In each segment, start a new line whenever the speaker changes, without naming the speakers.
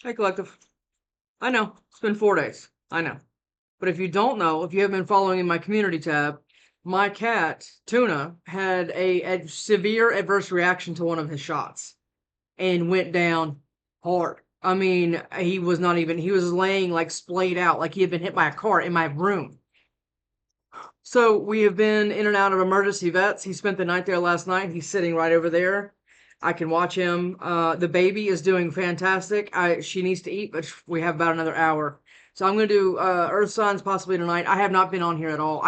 Hey, Collective. I know, it's been 4 days. I know. But if you don't know, if you haven't been following in my community tab, my cat, Tuna, had a severe adverse reaction to one of his shots and went down hard. I mean, he was laying like splayed out, like he had been hit by a car in my room. So we have been in and out of emergency vets. He spent the night there last night. He's sitting right over there. I can watch him. The baby is doing fantastic. She needs to eat, but we have about another hour. So I'm going to do Earth Signs possibly tonight. I have not been on here at all.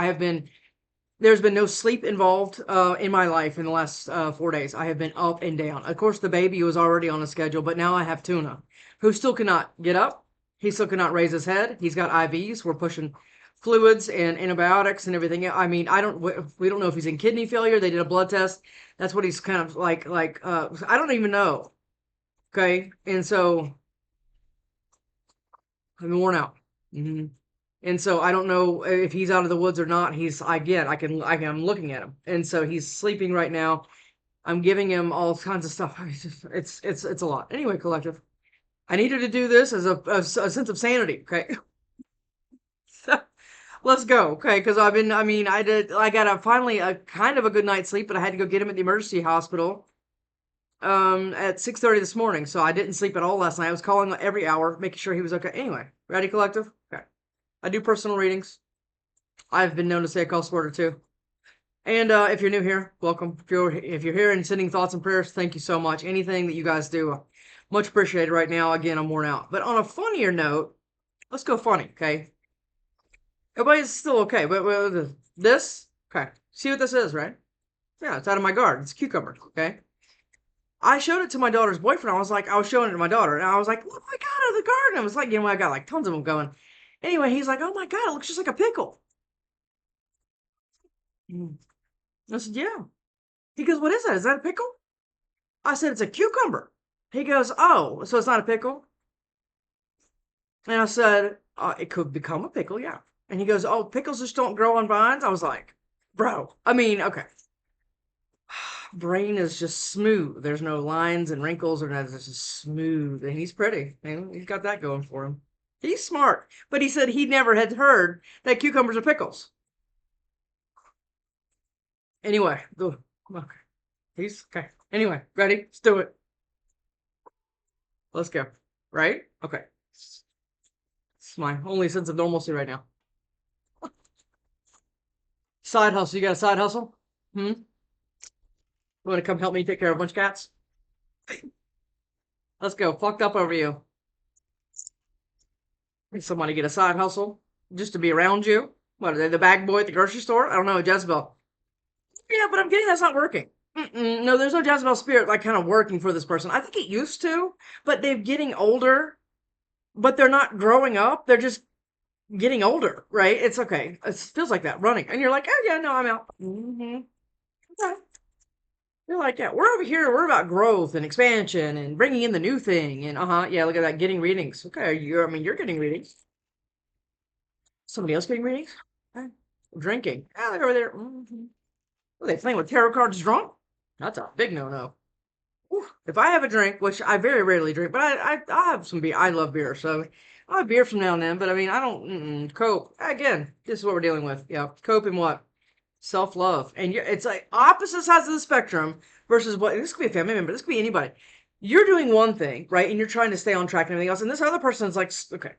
There's been no sleep involved in my life in the last 4 days. I have been up and down. Of course, the baby was already on a schedule, but now I have Tuna, who still cannot get up. He still cannot raise his head. He's got IVs. We're pushing fluids and antibiotics and everything. I mean, we don't know if he's in kidney failure. They did a blood test. That's what he's kind of I don't even know. Okay. And so I'm worn out. Hmm. And so I don't know if he's out of the woods or not. I'm looking at him. And so he's sleeping right now. I'm giving him all kinds of stuff. It's a lot. Anyway, Collective, I needed to do this as a sense of sanity. Okay. Let's go. Okay. Cause I got finally a kind of a good night's sleep, but I had to go get him at the emergency hospital, at 6:30 this morning. So I didn't sleep at all last night. I was calling every hour, making sure he was okay. Anyway, ready, Collective? Okay. I do personal readings. I've been known to say a cuss word or two. And if you're new here, welcome. If you're here and sending thoughts and prayers, thank you so much. Anything that you guys do, much appreciated right now. Again, I'm worn out. But on a funnier note, let's go funny, okay? Everybody's still okay. But this, okay. See what this is, right? Yeah, it's out of my garden. It's a cucumber, okay? I showed it to my daughter's boyfriend. I was showing it to my daughter, and I was like, "Oh my god, out of the garden!" I was like, I got like tons of them going. Anyway, he's like, "Oh my god, it looks just like a pickle." Mm. I said, "Yeah." He goes, "What is that? Is that a pickle?" I said, "It's a cucumber." He goes, "Oh, so it's not a pickle?" And I said, "It could become a pickle, yeah." And he goes, "Oh, pickles just don't grow on vines." I was like, "Bro, I mean, okay." Brain is just smooth. There's no lines and wrinkles or nothing. It's just smooth. And he's pretty. He's got that going for him. He's smart. But he said he never had heard that cucumbers are pickles. Anyway, okay. He's okay. Anyway, ready? Let's do it. Let's go. Right? Okay. It's my only sense of normalcy right now. Side hustle. You got a side hustle? Hmm? You want to come help me take care of a bunch of cats? Let's go. Fucked up over you. Need somebody get a side hustle just to be around you. What are they, the bag boy at the grocery store? I don't know, Jezebel. Yeah, but I'm getting that's not working. No, there's no Jezebel spirit like kind of working for this person. I think it used to, but they're getting older, but they're not growing up. They're just getting older, right? It's okay. It feels like that running, and you're like, oh yeah, no, I'm out. Okay. You're like, yeah, we're over here. We're about growth and expansion and bringing in the new thing. And yeah, look at that, getting readings. Okay, you're getting readings. Somebody else getting readings? Okay. Drinking. Ah, they're over there. Are they playing with tarot cards drunk? That's a big no-no. If I have a drink, which I very rarely drink, but I have some beer. I love beer, so I have beer from now and then. But I mean, I don't cope. Again, this is what we're dealing with. Yeah, cope in what? Self-love, and it's like opposite sides of the spectrum versus what this could be a family member. This could be anybody. You're doing one thing, right, and you're trying to stay on track and everything else, and this other person's like, okay,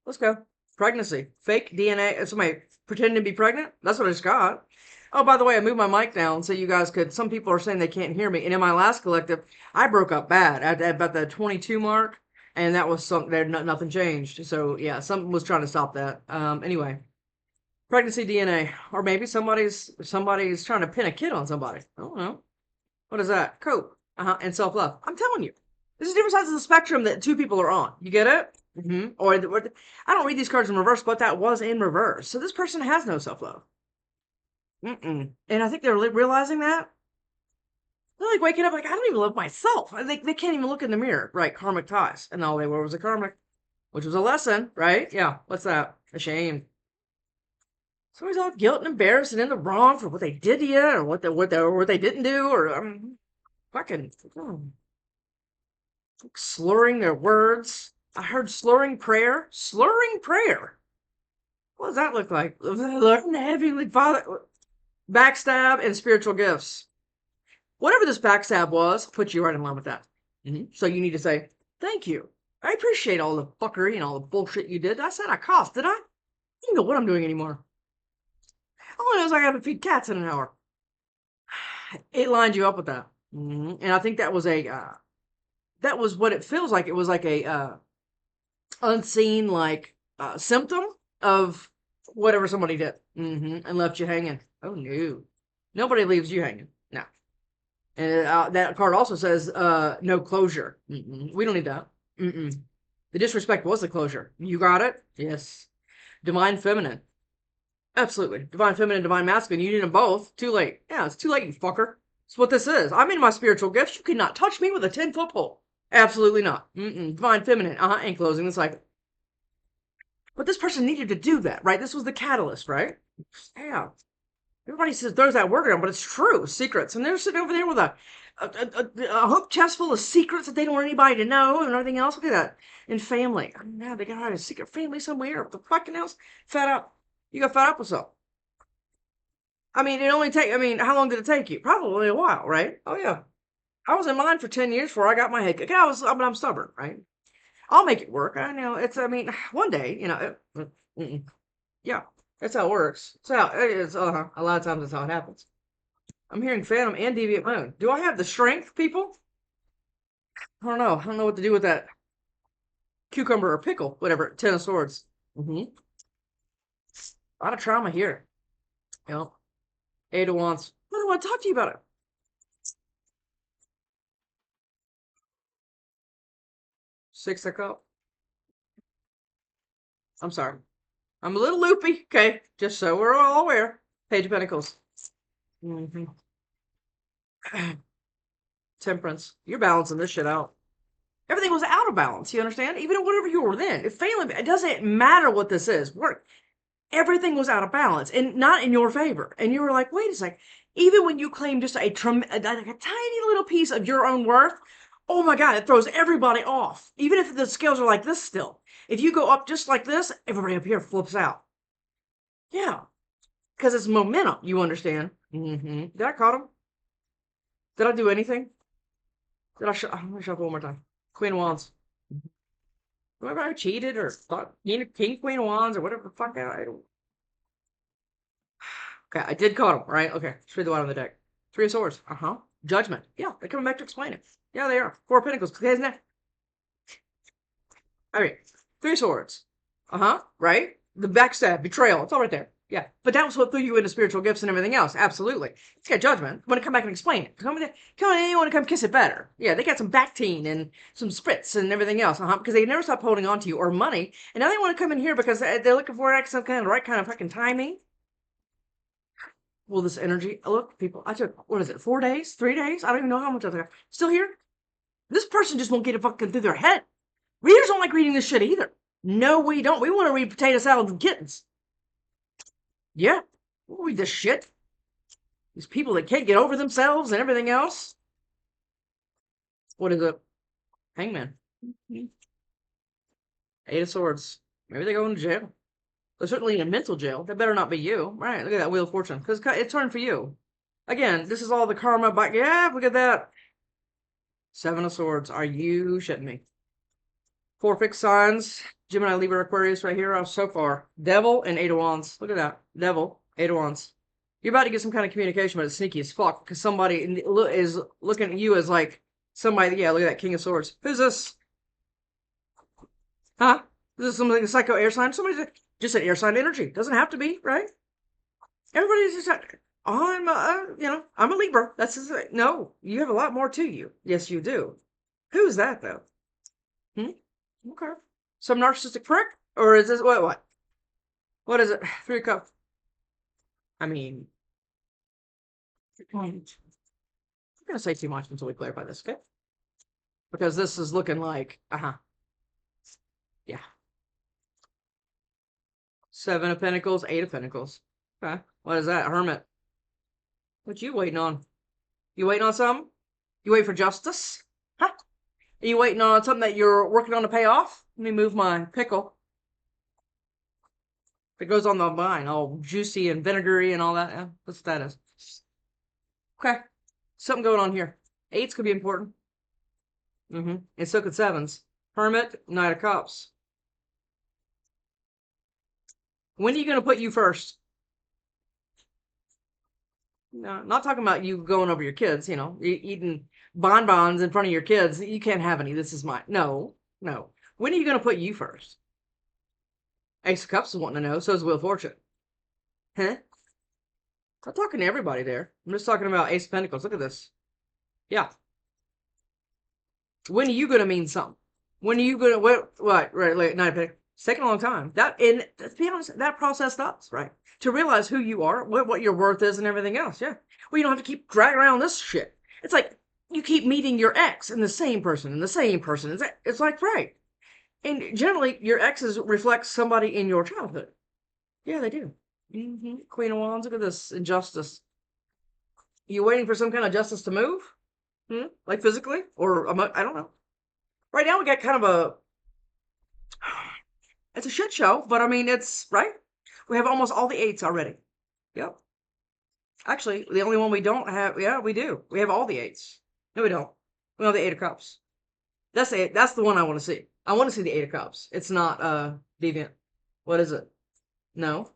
let's go. Pregnancy, fake DNA. Somebody pretending to be pregnant. That's what I just got. Oh, by the way, I moved my mic down so you guys could. Some people are saying they can't hear me, and in my last collective, I broke up bad at about the 22 mark, and that was something. There, nothing changed. So yeah, something was trying to stop that. Anyway, pregnancy DNA, or maybe somebody's trying to pin a kid on somebody. I don't know. What is that? Cope. And self love. I'm telling you, this is different sides of the spectrum that two people are on. You get it? Or I don't read these cards in reverse, but that was in reverse. So this person has no self love. And I think they're realizing that. They're like waking up like, I don't even love myself. They can't even look in the mirror. Right, karmic ties. And all they were was a karmic, which was a lesson, right? Yeah, what's that? Ashamed. Somebody's all guilt and embarrassed and in the wrong for what they did to you or what they didn't do or fucking. Slurring their words. I heard slurring prayer. Slurring prayer. What does that look like? Lord, Heavenly Father. Backstab and spiritual gifts. Whatever this backstab was, put you right in line with that. So you need to say, thank you. I appreciate all the fuckery and all the bullshit you did. I said I coughed, did I? I don't know what I'm doing anymore. All I know is I gotta feed cats in an hour. It lined you up with that. And I think that was that was what it feels like. It was like a unseen like symptom of whatever somebody did, and left you hanging. Oh no, nobody leaves you hanging. No. And that card also says no closure. We don't need that. The disrespect was the closure. You got it? Yes. Divine feminine. Absolutely. Divine feminine, divine masculine. You need them both. Too late. Yeah, it's too late, you fucker. That's what this is. I'm in my spiritual gifts. You cannot touch me with a 10-foot pole. Absolutely not. Divine feminine. And closing the cycle. But this person needed to do that, right? This was the catalyst, right? Yeah. Everybody says throws that word around, but it's true. Secrets. And they're sitting over there with a hook chest full of secrets that they don't want anybody to know and everything else. Look at that. And family. Oh, now they got a secret family somewhere. What the fucking else? Fed up. You got fed up with something. I mean, how long did it take you? Probably a while, right? Oh, yeah. I was in mine for 10 years before I got my head kicked. I'm stubborn, right? I'll make it work. I know. One day, yeah, that's how it works. That's how it is. A lot of times that's how it happens. I'm hearing Phantom and Deviant Moon. Do I have the strength, people? I don't know. I don't know what to do with that cucumber or pickle, whatever. 10 of Swords. A lot of trauma here. Eight of Wands. I don't want to talk to you about it. Six of Cups. I'm sorry. I'm a little loopy. Okay, just so we're all aware. Page of Pentacles. Temperance. You're balancing this shit out. Everything was out of balance. You understand? Even whatever you were then, it doesn't matter what this is. Work. Everything was out of balance and not in your favor. And you were like, wait a sec. Even when you claim just a tiny little piece of your own worth, oh my God, it throws everybody off. Even if the scales are like this still. If you go up just like this, everybody up here flips out. Yeah. Because it's momentum, you understand? Did I caught him? Did I do anything? Let me shuffle one more time. Queen of Wands. Whoever I cheated or thought King, Queen of Wands or whatever the fuck I don't. Okay, I did caught him, right? Okay, let's read the bottom of the deck. Three of Swords. Judgment. Yeah, they're coming back to explain it. Yeah, they are. Four of Pentacles. Isn't that? All right. Three of Swords. Right? The backstab, betrayal. It's all right there. Yeah. But that was what threw you into spiritual gifts and everything else. Absolutely. It's got judgment. Want to come back and explain it. Come on, you want to come kiss it better. Yeah, they got some Bactine and some spritz and everything else. Because they never stopped holding on to you or money. And now they want to come in here because they're looking for some kind of right kind of fucking timing. Well, this energy. Look, people, I took, what is it, 4 days? 3 days? I don't even know how much I took. Still here? This person just won't get it fucking through their head. Readers don't like reading this shit either. No, we don't. We want to read potato salad and kittens. Yeah, we'll read this shit. These people that can't get over themselves and everything else. What is it? Hangman. Eight of Swords. Maybe they go into jail. They're certainly in mental jail. That better not be you. Right, look at that Wheel of Fortune. Because it turned for you. Again, this is all the karma. But yeah, look at that. Seven of Swords. Are you shitting me? Four fixed signs. Gemini, Libra, Aquarius right here so far. Devil and Eight of Wands. Look at that. Devil, Eight of Wands. You're about to get some kind of communication, but it's sneaky as fuck because somebody is looking at you as like somebody. Yeah, look at that King of Swords. Who's this? Huh? This is something like a psycho air sign. Somebody just an air sign energy. Doesn't have to be, right? Everybody's just I'm a Libra. No, you have a lot more to you. Yes, you do. Who's that though? Okay. Some narcissistic prick? Or is this what? What is it? Three of Cups. I mean, I'm gonna say too much until we clarify this, okay? Because this is looking like yeah. Seven of Pentacles, Eight of Pentacles. Okay. What is that? Hermit. What you waiting on? You waiting on something? You wait for justice? Huh? Are you waiting on something that you're working on to pay off? Let me move my pickle. It goes on the vine, all juicy and vinegary and all that. Yeah, that's what that is. Okay. Something going on here. Eights could be important. And so could sevens. Hermit, Knight of Cups. When are you going to put you first? No, not talking about you going over your kids, eating bonbons in front of your kids. You can't have any. This is mine. No, no. When are you going to put you first? Ace of Cups is wanting to know. So is Wheel of Fortune. Huh? I'm talking to everybody there. I'm just talking about Ace of Pentacles. Look at this. Yeah. When are you going to mean something? When are you going to, what, right, like, Knight of Pentacles. It's taking a long time. And to be honest, that process does, right? To realize who you are, what your worth is, and everything else. Yeah. Well, you don't have to keep dragging around this shit. It's like you keep meeting your ex and the same person and the same person. It's like, right. And generally, your exes reflect somebody in your childhood. Yeah, they do. Queen of Wands. Look at this injustice. You waiting for some kind of justice to move? Like physically, or I don't know. Right now, we got kind of a. It's a shit show, but I mean, it's right. We have almost all the eights already. Yep. Actually, the only one we don't have, yeah, we do. We have all the eights. No, we don't. We have the Eight of Cups. That's the That's the one I want to see. I want to see the Eight of Cups. It's not deviant. What is it? No.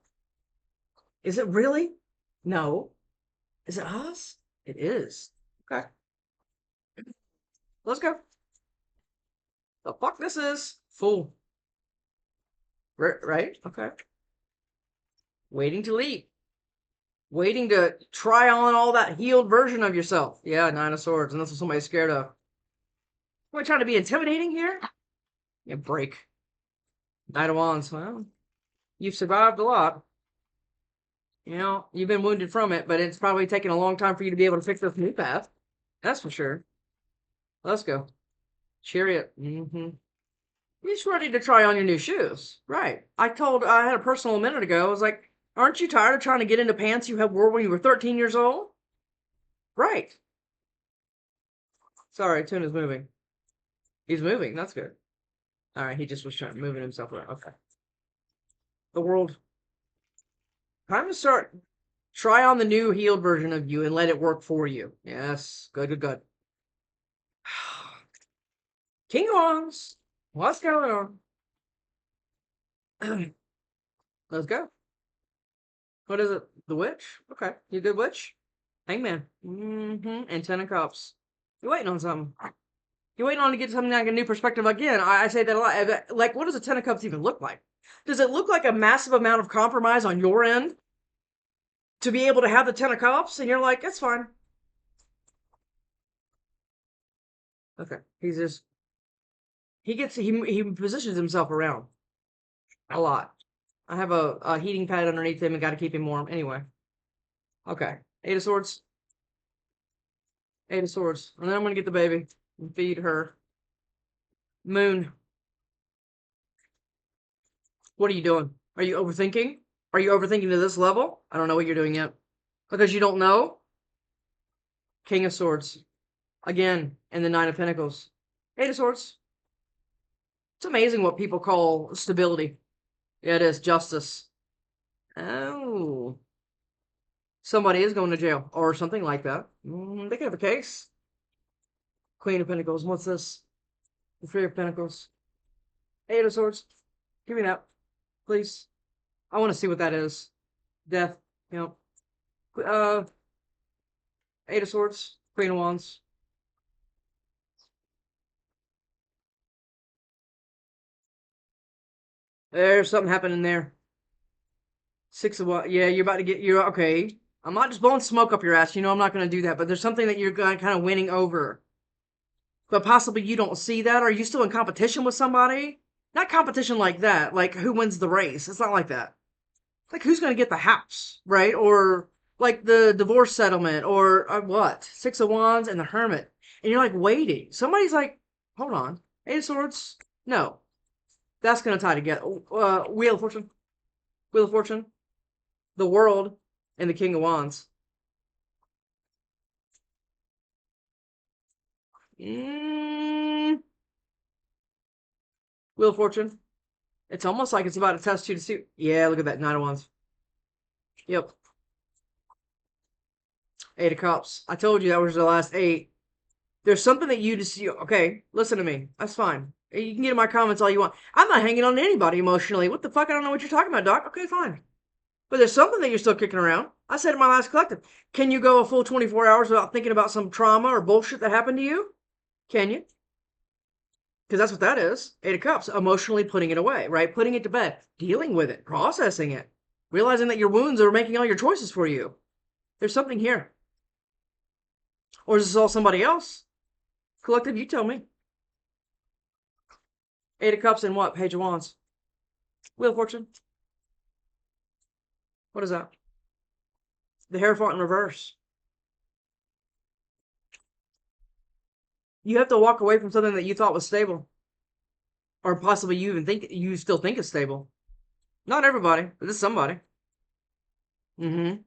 Is it really? No. Is it us? It is. Okay. Let's go. The fuck this is? Fool. Right? Okay. Waiting to leap. Waiting to try on all that healed version of yourself. Yeah, Nine of Swords. And that's what somebody's scared of. Am I trying to be intimidating here? Yeah, break. Knight of Wands. Well, you've survived a lot. You've been wounded from it, but it's probably taken a long time for you to be able to fix this new path. That's for sure. Let's go. Chariot. You're just ready to try on your new shoes. Right. I had a personal a minute ago. I was like, aren't you tired of trying to get into pants you wore when you were 13 years old? Right. Sorry, Tuna's moving. He's moving. That's good. All right, he just was moving himself around. Okay. The world. Time to try on the new healed version of you and let it work for you. Yes. Good. King of Wands. What's going on? Let's go. What is it? The Witch? Okay. You good witch? Hangman. And Ten of Cups. You're waiting on something. You're waiting on to get something like a new perspective again. I say that a lot. Like, what does a Ten of Cups even look like? Does it look like a massive amount of compromise on your end to be able to have the Ten of Cups? And you're like, that's fine. Okay. He positions himself around a lot. I have a heating pad underneath him and got to keep him warm. Anyway. Okay. Eight of Swords. Eight of Swords. And then I'm going to get the baby and feed her. Moon. What are you doing? Are you overthinking? Are you overthinking to this level? I don't know what you're doing yet. Because you don't know? King of Swords. Again, and the Nine of Pentacles. Eight of Swords. It's amazing what people call stability. Yeah, it is. Justice. Oh. Somebody is going to jail. Or something like that. They could have a case. Queen of Pentacles. What's this? The Three of Pentacles. Eight of Swords. Give me that. Please. I want to see what that is. Death. Eight of Swords. Queen of Wands. There's something happening there. Six of what? Yeah, you're okay. I'm not just blowing smoke up your ass. I'm not going to do that. But there's something that you're kind of winning over. But possibly you don't see that. Are you still in competition with somebody? Not competition like that. Like who wins the race. It's not like that. Like who's going to get the house, right? Or like the divorce settlement or what? Six of Wands and the Hermit. And you're like waiting. Somebody's like, hold on. Eight of Swords? No. That's going to tie together. Wheel of Fortune. Wheel of Fortune. The World and the King of Wands. Wheel of Fortune. It's almost like it's about to test you to see. Yeah, look at that. Nine of Wands. Yep. Eight of Cups. I told you that was the last eight. There's something that you just, okay, listen to me. That's fine. You can get in my comments all you want. I'm not hanging on to anybody emotionally. What the fuck? I don't know what you're talking about, Doc. Okay, fine. But there's something that you're still kicking around. I said in my last collective, can you go a full 24 hours without thinking about some trauma or bullshit that happened to you? Can you? Because that's what that is. Eight of Cups, emotionally putting it away, right? Putting it to bed, dealing with it, processing it, realizing that your wounds are making all your choices for you. There's something here. Or is this all somebody else? Collective, you tell me. Eight of Cups and what? Page of Wands. Wheel of Fortune. What is that? The Hierophant in reverse. You have to walk away from something that you thought was stable. Or possibly you still think is stable. Not everybody, but this is somebody. I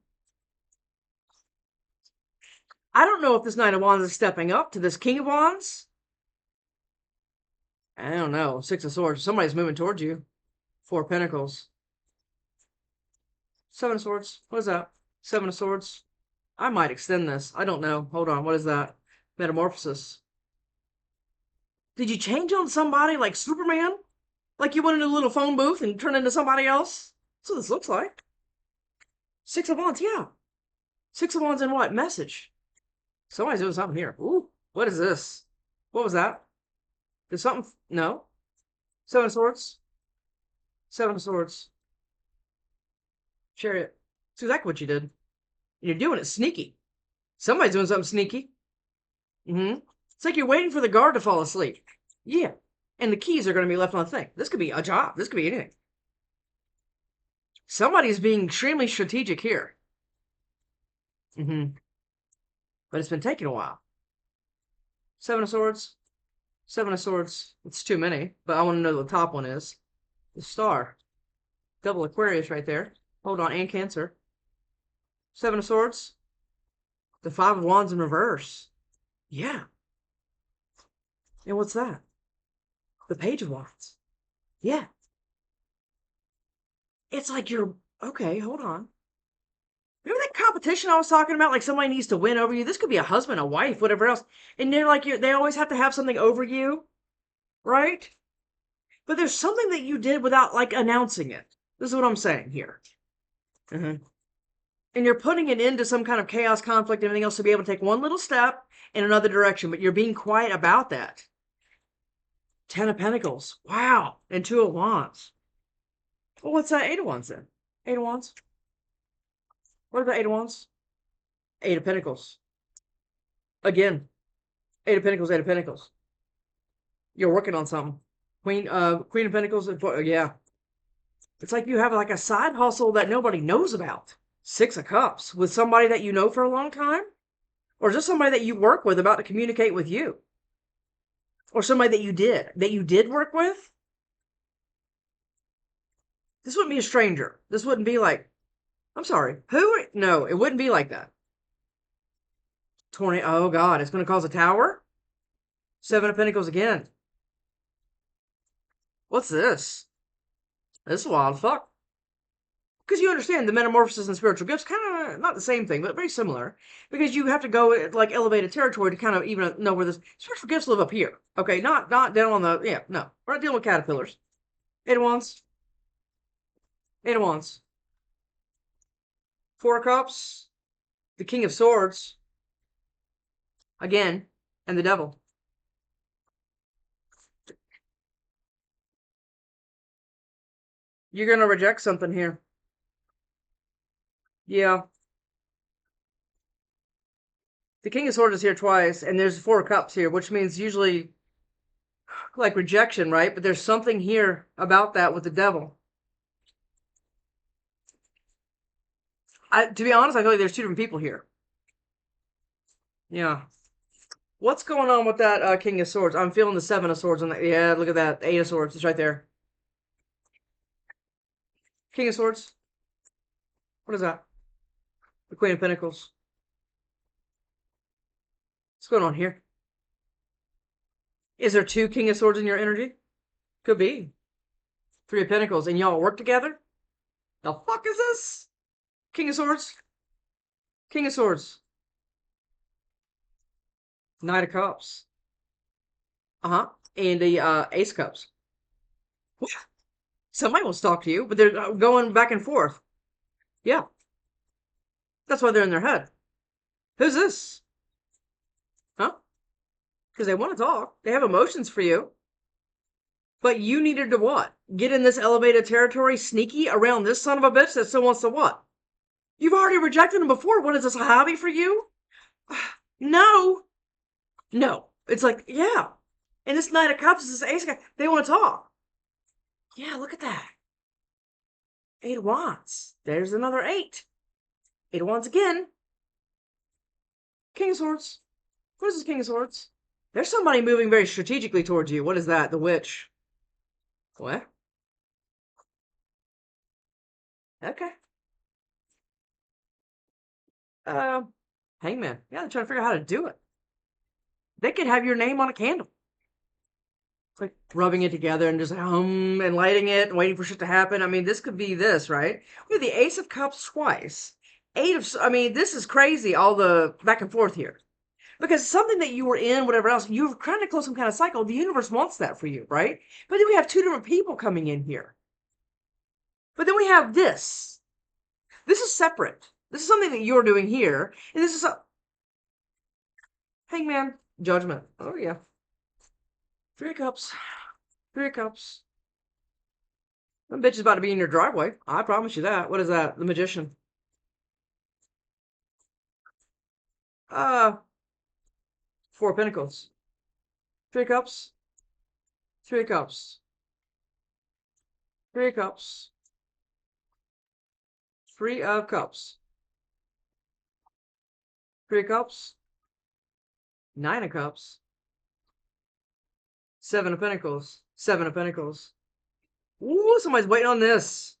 don't know if this Knight of Wands is stepping up to this King of Wands. I don't know. Six of Swords. Somebody's moving towards you. Four of Pentacles. Seven of Swords. What is that? Seven of Swords. I might extend this. I don't know. Hold on. What is that? Metamorphosis. Did you change on somebody like Superman? Like you went into a little phone booth and turned into somebody else? That's what this looks like. Six of Wands, yeah. Six of Wands and what? Message. Somebody's doing something here. Ooh, what is this? What was that? Did something? No. Seven of Swords. Seven of Swords. Chariot. That's exactly what you did. You're doing it sneaky. Somebody's doing something sneaky. It's like you're waiting for the guard to fall asleep. Yeah. And the keys are going to be left on the thing. This could be a job. This could be anything. Somebody's being extremely strategic here. But it's been taking a while. Seven of Swords. Seven of Swords. It's too many, but I want to know what the top one is. The Star. Double Aquarius right there. Hold on, and Cancer. Seven of Swords. The Five of Wands in reverse. Yeah. And what's that? The Page of Wands. Yeah. It's like you're... Okay, hold on. Remember that competition I was talking about? Like somebody needs to win over you. This could be a husband, a wife, whatever else. And they're like, they always have to have something over you. Right? But there's something that you did without like announcing it. This is what I'm saying here. And you're putting it into some kind of chaos, conflict, and everything else to be able to take one little step in another direction, but you're being quiet about that. Ten of Pentacles. Wow. And Two of Wands. Well, what's that? Eight of Wands then? Eight of Wands? What about Eight of Wands? Eight of Pentacles. Again. Eight of Pentacles, Eight of Pentacles. You're working on something. Queen of Pentacles. Yeah. It's like you have like a side hustle that nobody knows about. Six of Cups. With somebody that you know for a long time? Or just somebody that you work with about to communicate with you? Or somebody that you did work with? This wouldn't be a stranger. This wouldn't be like, I'm sorry, who? No, it wouldn't be like that. 20, oh God, it's going to cause a tower? Seven of Pentacles again. What's this? This is wild fuck. Because you understand the metamorphosis and spiritual gifts, kind of not the same thing, but very similar. Because you have to go like elevated territory to kind of even know where the spiritual gifts live up here. Okay, not down on the, yeah, no. We're not dealing with caterpillars. Eight of Wands. Eight of Wands. Four of Cups. The King of Swords. Again. And the Devil. You're going to reject something here. Yeah. The King of Swords is here twice, and there's Four of Cups here, which means usually like rejection, right? But there's something here about that with the Devil. To be honest, I feel like there's two different people here. Yeah. What's going on with that King of Swords? I'm feeling the Seven of Swords on that. Yeah, look at that. Eight of Swords. It's right there. King of Swords. What is that? The Queen of Pentacles. What's going on here? Is there two King of Swords in your energy? Could be. Three of Pentacles, and y'all work together? The fuck is this? King of Swords. King of Swords. Knight of Cups. Uh-huh. And the Ace of Cups. Somebody wants to talk to you, but they're going back and forth. Yeah. That's why they're in their head. Who's this? Huh? Because they want to talk. They have emotions for you. But you needed to what? Get in this elevated territory sneaky around this son of a bitch that still wants to what? You've already rejected him before. What is this, a hobby for you? No. No. It's like, yeah. And this Knight of Cups is this Ace guy. They want to talk. Yeah, look at that. 8 of Wands. There's another 8. 8 of Wands again. King of Swords. What is this King of Swords? There's somebody moving very strategically towards you. What is that? The Witch. What? Okay. Hangman. Yeah, they're trying to figure out how to do it. They could have your name on a candle. It's like rubbing it together and just and lighting it and waiting for shit to happen. I mean, this could be this, right? We have the Ace of Cups twice. I mean, this is crazy, all the back and forth here. Because something that you were in, whatever else, you're trying to close some kind of cycle. The universe wants that for you, right? But then we have 2 different people coming in here. But then we have this. This is separate. This is something that you're doing here. And this is a Hangman. Judgment. Oh, yeah. 3 of Cups. 3 of Cups. That bitch is about to be in your driveway. I promise you that. What is that? The Magician. 4 of Pentacles. 3 of Cups. 3 of Cups. 3 of Cups. 3 of Cups. 3 of Cups. 9 of Cups. 7 of Pentacles. 7 of Pentacles. Ooh, somebody's waiting on this.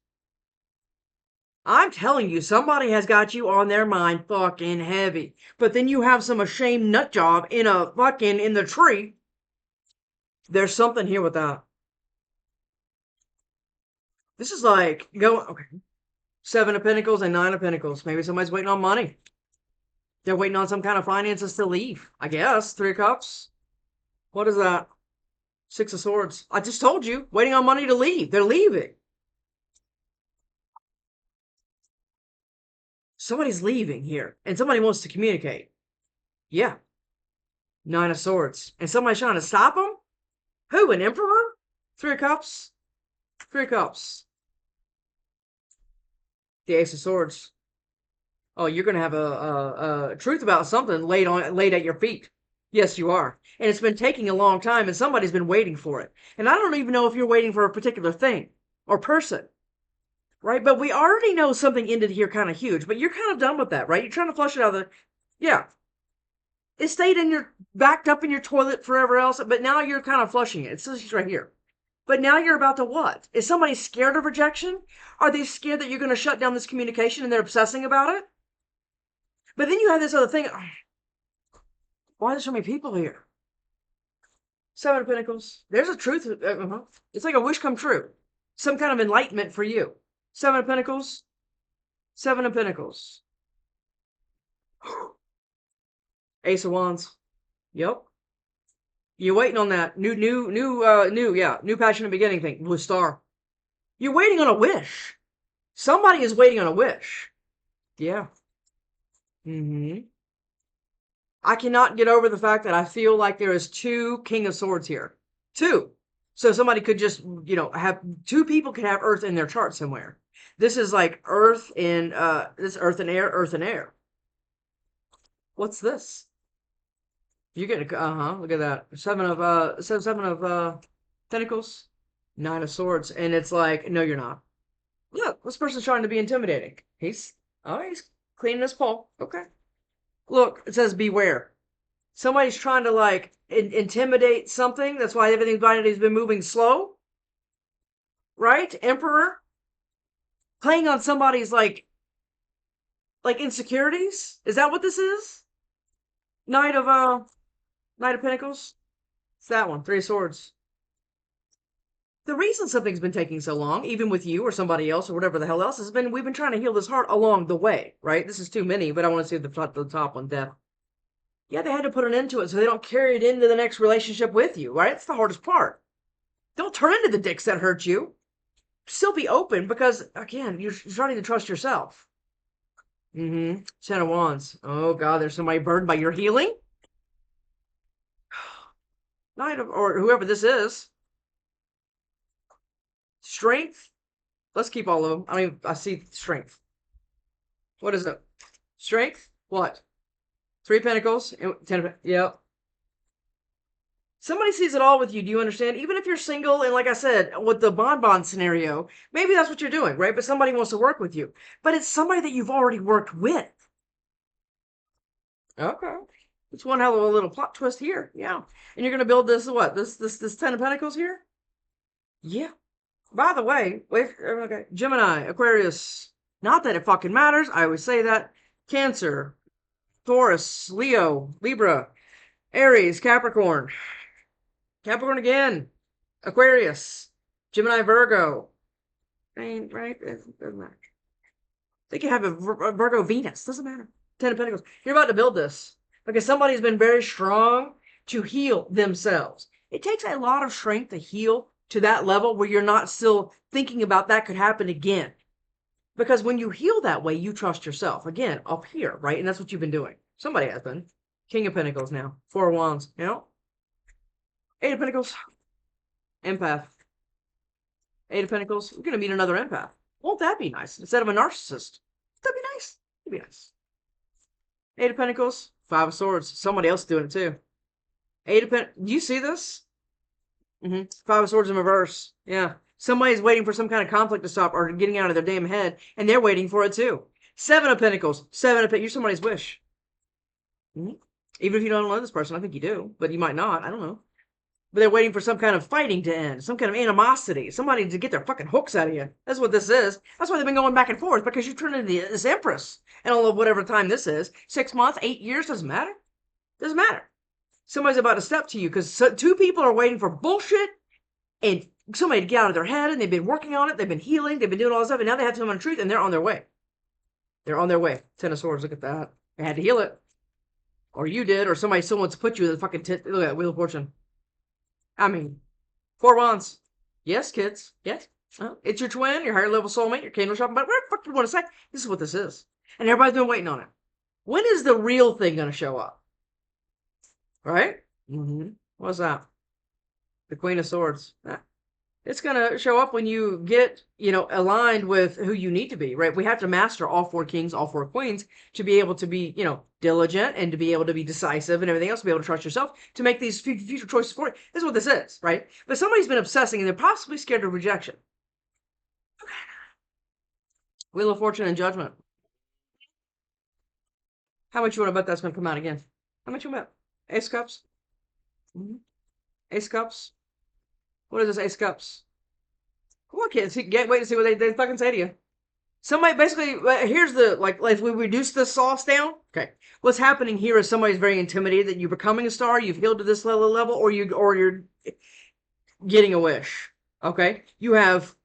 I'm telling you, somebody has got you on their mind fucking heavy. But then you have some ashamed nut job in the tree. There's something here with that. This is like, okay. 7 of Pentacles and 9 of Pentacles. Maybe somebody's waiting on money. They're waiting on some kind of finances to leave, I guess. 3 of Cups. What is that? 6 of Swords. I just told you, waiting on money to leave. They're leaving. Somebody's leaving here, and somebody wants to communicate. Yeah. 9 of Swords. And somebody's trying to stop them? Who, an Emperor? 3 of Cups. 3 of Cups. The Ace of Swords. Oh, you're going to have a truth about something laid at your feet. Yes, you are. And it's been taking a long time, and somebody's been waiting for it. And I don't even know if you're waiting for a particular thing or person, right? But we already know something ended here kind of huge, but you're kind of done with that, right? You're trying to flush it out of the... Yeah. It stayed backed up in your toilet forever else, but now you're kind of flushing it. It's just right here. But now you're about to what? Is somebody scared of rejection? Are they scared that you're going to shut down this communication and they're obsessing about it? But then you have this other thing. Why are there so many people here? 7 of Pentacles. There's a truth. It's like a wish come true. Some kind of enlightenment for you. 7 of Pentacles. 7 of Pentacles. Ace of Wands. Yep. You're waiting on that new passionate beginning thing. Blue Star. You're waiting on a wish. Somebody is waiting on a wish. Yeah. I cannot get over the fact that I feel like there is 2 King of Swords here. 2. So somebody could just, have 2 people could have Earth in their chart somewhere. This is like Earth and this Earth and Air, Earth and Air. What's this? You get look at that. 7 of Pentacles, 9 of Swords, and it's like, no, you're not. Look, this person's trying to be intimidating. He's cleaning his pole. Okay. Look, it says beware. Somebody's trying to like intimidate something. That's why everything's been moving slow. Right? Emperor. Playing on somebody's like insecurities. Is that what this is? Knight of Pentacles. It's that one. 3 of Swords. The reason something's been taking so long, even with you or somebody else or whatever the hell else, has been we've been trying to heal this heart along the way, right? This is too many, but I want to see the top one, death. Yeah, they had to put an end to it so they don't carry it into the next relationship with you, right? It's the hardest part. Don't turn into the dicks that hurt you. Still be open because, again, you're starting to trust yourself. Mm-hmm. 10 of Wands. Oh, God, there's somebody burdened by your healing? Knight of, or whoever this is. Strength. Let's keep all of them. I see strength. What is it? Strength? What? 3 Pentacles. 10 Yep. Somebody sees it all with you. Do you understand? Even if you're single, and like I said, with the bonbon scenario, maybe that's what you're doing, right? But somebody wants to work with you. But it's somebody that you've already worked with. Okay. It's one hell of a little plot twist here. Yeah. And you're going to build this, what? This 10 of Pentacles here? Yeah. By the way, wait, okay. Gemini, Aquarius. Not that it fucking matters. I always say that. Cancer, Taurus, Leo, Libra, Aries, Capricorn. Capricorn again. Aquarius, Gemini, Virgo. I mean, right? It doesn't matter. They can have a Virgo Venus. Doesn't matter. 10 of Pentacles. You're about to build this because somebody's been very strong to heal themselves. It takes a lot of strength to heal to that level where you're not still thinking about that could happen again. Because when you heal that way, you trust yourself. Again, up here, right? And that's what you've been doing. Somebody has been. King of Pentacles now. 4 of Wands. You know? 8 of Pentacles. Empath. 8 of Pentacles. We're going to meet another empath. Won't that be nice? Instead of a narcissist. That'd be nice. That'd be nice. 8 of Pentacles. 5 of Swords. Somebody else doing it too. 8 of Pentacles. Do you see this? 5 of Swords in reverse. Yeah. Somebody's waiting for some kind of conflict to stop or getting out of their damn head, and they're waiting for it too. 7 of Pentacles. 7 of Pentacles. You're somebody's wish. Even if you don't know this person, I think you do, but you might not. I don't know. But they're waiting for some kind of fighting to end, some kind of animosity, somebody to get their fucking hooks out of you. That's what this is. That's why they've been going back and forth, because you turn into this empress. And all of whatever time this is, 6 months, 8 years, doesn't matter. Doesn't matter. Somebody's about to step to you because 2 people are waiting for bullshit and somebody to get out of their head, and they've been working on it, they've been healing, they've been doing all this stuff, and now they have to come on the truth, and they're on their way. They're on their way. 10 of Swords, look at that. They had to heal it. Or you did, or somebody still wants to put you in the fucking look at that, Wheel of Fortune. I mean, 4 Wands. Yes, kids. Yes. It's your twin, your higher level soulmate, your candle shopping, but whatever the fuck you want to say, this is what this is. And everybody's been waiting on it. When is the real thing going to show up? Right? What's that? The Queen of Swords. It's going to show up when you get, aligned with who you need to be, right? We have to master all 4 kings, all 4 queens to be able to be, diligent and to be able to be decisive and everything else, to be able to trust yourself, to make these future choices for you. This is what this is, right? But somebody's been obsessing and they're possibly scared of rejection. Wheel of Fortune and Judgment. How much you want to bet that's going to come out again? How much you want to bet? Ace of Cups? Ace of Cups? What is this Ace of Cups? Come on, kids. Wait to see what they fucking say to you. Somebody basically, here's the, like if we reduce the sauce down, okay. What's happening here is somebody's very intimidated that you're becoming a star, you've healed to this level, or you're getting a wish, okay? Do you have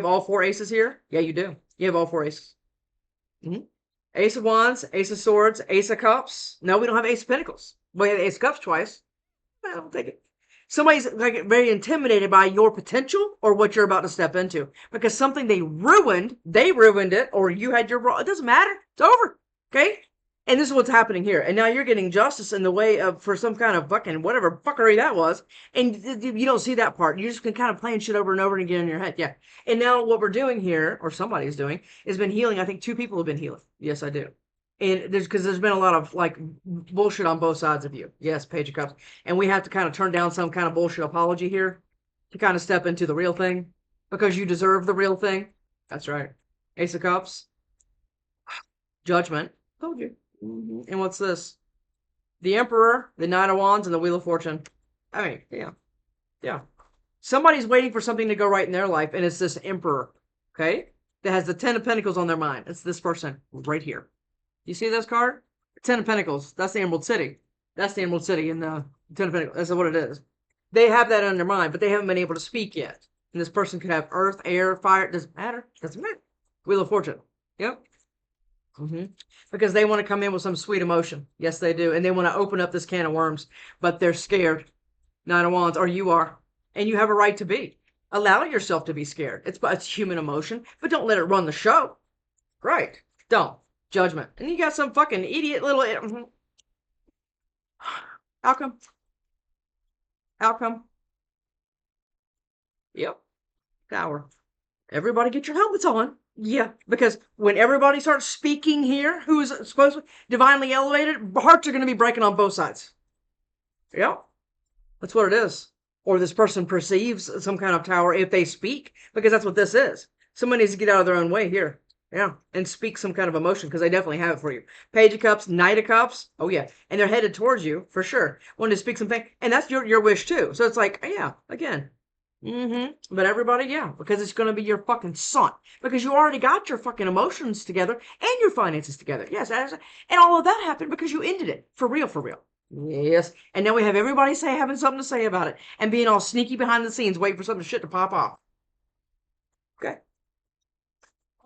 all 4 aces here? Yeah, you do. You have all 4 aces. Ace of Wands, Ace of Swords, Ace of Cups. No, we don't have Ace of Pentacles. We have Ace of Cups twice. I don't take it. Somebody's like very intimidated by your potential or what you're about to step into because something they ruined it, or you had your wrong. It doesn't matter. It's over. Okay. And this is what's happening here. And now you're getting justice in the way of, for some kind of fucking whatever fuckery that was. And you don't see that part. You just can kind of playing shit over and over again in your head. Yeah. And now what we're doing here, or somebody's doing, is been healing. I think 2 people have been healing. Yes, I do. And because there's been a lot of like bullshit on both sides of you. Yes, Page of Cups. And we have to kind of turn down some kind of bullshit apology here to kind of step into the real thing because you deserve the real thing. That's right. Ace of Cups. Judgment. Told you. And what's this? The Emperor, the Knight of Wands, and the Wheel of Fortune. I mean, yeah. Yeah. Somebody's waiting for something to go right in their life, and it's this Emperor, okay? That has the 10 of Pentacles on their mind. It's this person right here. You see this card? 10 of Pentacles. That's the Emerald City. That's the Emerald City in the 10 of Pentacles. That's what it is. They have that on their mind, but they haven't been able to speak yet. And this person could have earth, air, fire. It doesn't matter. Doesn't matter. Wheel of Fortune. Yep. Because they want to come in with some sweet emotion. Yes, they do. And they want to open up this can of worms, but they're scared. Nine of Wands, or you are. And you have a right to be. Allow yourself to be scared. It's human emotion, but don't let it run the show. Right. Don't. Judgment. And you got some fucking idiot little... Outcome. Outcome. Yep. Tower. Everybody get your helmets on. Yeah, because when everybody starts speaking here, who's supposed to be divinely elevated, hearts are going to be breaking on both sides. Yep. That's what it is. Or this person perceives some kind of tower if they speak, because that's what this is. Somebody needs to get out of their own way here. Yeah, and speak some kind of emotion, because they definitely have it for you. Page of Cups, Knight of Cups. Oh, yeah. And they're headed towards you, for sure. Want to speak something. And that's your wish, too. So it's like, yeah, again. But everybody, yeah, because it's going to be your fucking son. Because you already got your fucking emotions together and your finances together. Yes, and all of that happened because you ended it. For real, for real. Yes. And now we have everybody having something to say about it. And being all sneaky behind the scenes, waiting for something shit to pop off. Okay.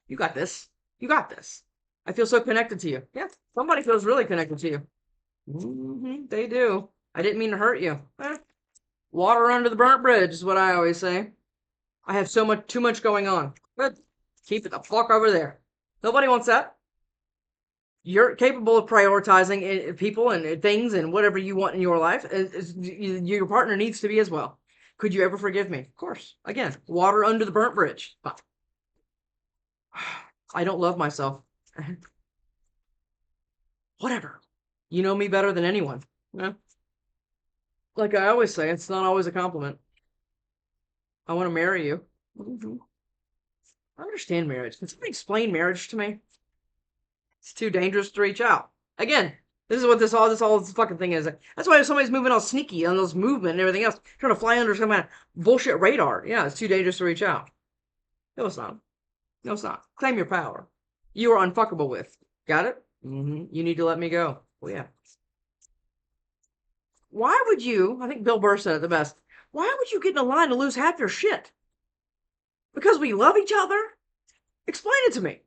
You got this. You got this. I feel so connected to you. Yeah. Somebody feels really connected to you. They do. I didn't mean to hurt you. Water under the burnt bridge is what I always say. I have too much going on. But keep it the fuck over there. Nobody wants that. You're capable of prioritizing people and things and whatever you want in your life. Your partner needs to be as well. Could you ever forgive me? Of course. Again, water under the burnt bridge. But I don't love myself. Whatever. You know me better than anyone. Yeah. Like I always say, it's not always a compliment. I want to marry you. I understand marriage. Can somebody explain marriage to me? It's too dangerous to reach out. Again, this is what this fucking thing is. That's why if somebody's moving all sneaky on those movement and everything else, trying to fly under some kind of bullshit radar. Yeah, it's too dangerous to reach out. No, it's not. No, it's not. Claim your power. You are unfuckable with. Got it? You need to let me go. Well, yeah. Why would you, I think Bill Burr said it the best, why would you get in a line to lose half your shit? Because we love each other? Explain it to me.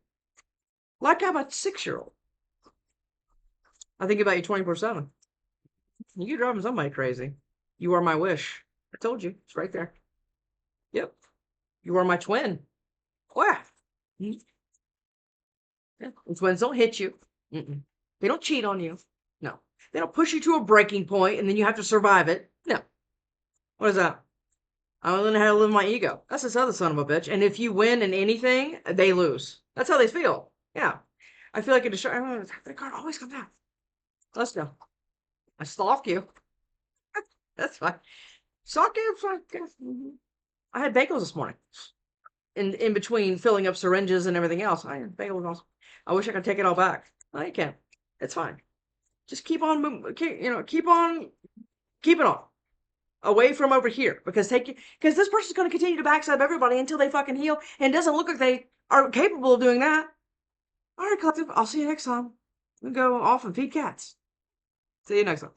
Like I'm a 6-year-old. I think about you 24/7. You're driving somebody crazy. You are my wish. I told you. It's right there. Yep. You are my twin. Wow. Yeah. Twins don't hit you. They don't cheat on you. No. They don't push you to a breaking point and then you have to survive it. No. What is that? I don't know how to live my ego. That's this other son of a bitch. And if you win in anything, they lose. That's how they feel. Yeah. I feel like the card always comes out. Let's go. I stalk you. That's fine. Stalk you. I had bagels this morning. In between filling up syringes and everything else. I had bagels. I wish I could take it all back. No, you can't. It's fine. Just keep on, keep on, keep it on. Away from over here. Because this person's going to continue to backstab everybody until they fucking heal. And it doesn't look like they are capable of doing that. All right, collective. I'll see you next time. We go off and feed cats. See you next time.